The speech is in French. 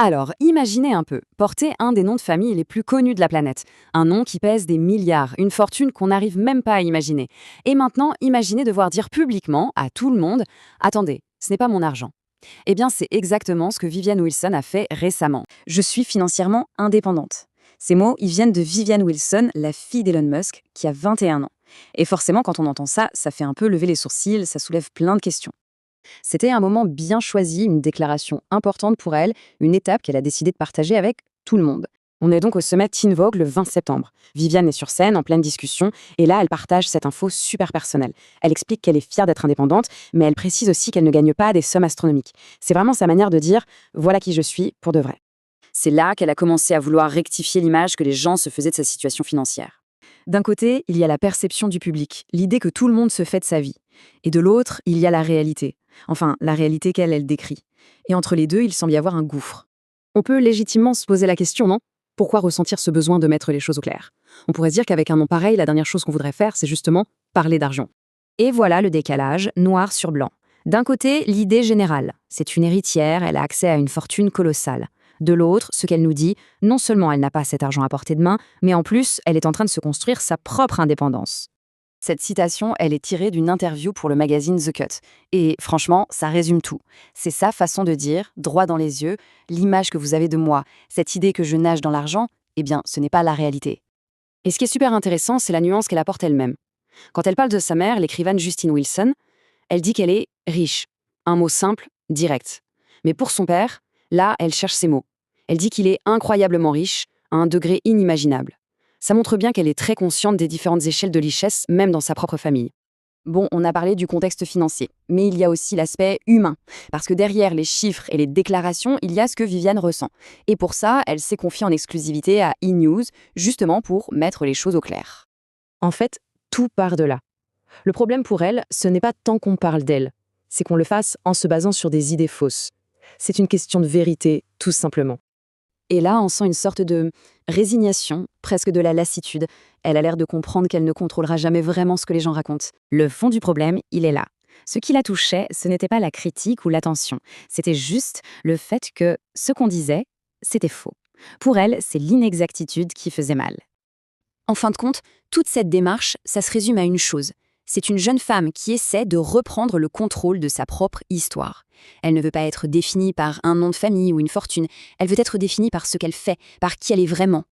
Alors, imaginez un peu, porter un des noms de famille les plus connus de la planète. Un nom qui pèse des milliards, une fortune qu'on n'arrive même pas à imaginer. Et maintenant, imaginez devoir dire publiquement, à tout le monde, «Attendez, ce n'est pas mon argent». Eh bien, c'est exactement ce que Vivienne Wilson a fait récemment. Je suis financièrement indépendante. Ces mots, ils viennent de Vivienne Wilson, la fille d'Elon Musk, qui a 21 ans. Et forcément, quand on entend ça, ça fait un peu lever les sourcils, ça soulève plein de questions. C'était un moment bien choisi, une déclaration importante pour elle, une étape qu'elle a décidé de partager avec tout le monde. On est donc au sommet Teen Vogue le 20 septembre. Viviane est sur scène, en pleine discussion, et là, elle partage cette info super personnelle. Elle explique qu'elle est fière d'être indépendante, mais elle précise aussi qu'elle ne gagne pas des sommes astronomiques. C'est vraiment sa manière de dire « voilà qui je suis, pour de vrai ». C'est là qu'elle a commencé à vouloir rectifier l'image que les gens se faisaient de sa situation financière. D'un côté, il y a la perception du public, l'idée que tout le monde se fait de sa vie. Et de l'autre, il y a la réalité. Enfin, la réalité qu'elle décrit. Et entre les deux, il semble y avoir un gouffre. On peut légitimement se poser la question, non? Pourquoi ressentir ce besoin de mettre les choses au clair? On pourrait se dire qu'avec un nom pareil, la dernière chose qu'on voudrait faire, c'est justement parler d'argent. Et voilà le décalage, noir sur blanc. D'un côté, l'idée générale. C'est une héritière, elle a accès à une fortune colossale. De l'autre, ce qu'elle nous dit, non seulement elle n'a pas cet argent à portée de main, mais en plus, elle est en train de se construire sa propre indépendance. Cette citation, elle est tirée d'une interview pour le magazine The Cut. Et franchement, ça résume tout. C'est sa façon de dire, droit dans les yeux, l'image que vous avez de moi, cette idée que je nage dans l'argent, eh bien, ce n'est pas la réalité. Et ce qui est super intéressant, c'est la nuance qu'elle apporte elle-même. Quand elle parle de sa mère, l'écrivaine Justine Wilson, elle dit qu'elle est riche. Un mot simple, direct. Mais pour son père, là, elle cherche ses mots. Elle dit qu'il est incroyablement riche, à un degré inimaginable. Ça montre bien qu'elle est très consciente des différentes échelles de richesse, même dans sa propre famille. Bon, on a parlé du contexte financier, mais il y a aussi l'aspect humain. Parce que derrière les chiffres et les déclarations, il y a ce que Viviane ressent. Et pour ça, elle s'est confiée en exclusivité à E-News, justement pour mettre les choses au clair. En fait, tout part de là. Le problème pour elle, ce n'est pas tant qu'on parle d'elle, c'est qu'on le fasse en se basant sur des idées fausses. C'est une question de vérité, tout simplement. Et là, on sent une sorte de résignation, presque de la lassitude. Elle a l'air de comprendre qu'elle ne contrôlera jamais vraiment ce que les gens racontent. Le fond du problème, il est là. Ce qui la touchait, ce n'était pas la critique ou l'attention. C'était juste le fait que ce qu'on disait, c'était faux. Pour elle, c'est l'inexactitude qui faisait mal. En fin de compte, toute cette démarche, ça se résume à une chose. C'est une jeune femme qui essaie de reprendre le contrôle de sa propre histoire. Elle ne veut pas être définie par un nom de famille ou une fortune, elle veut être définie par ce qu'elle fait, par qui elle est vraiment.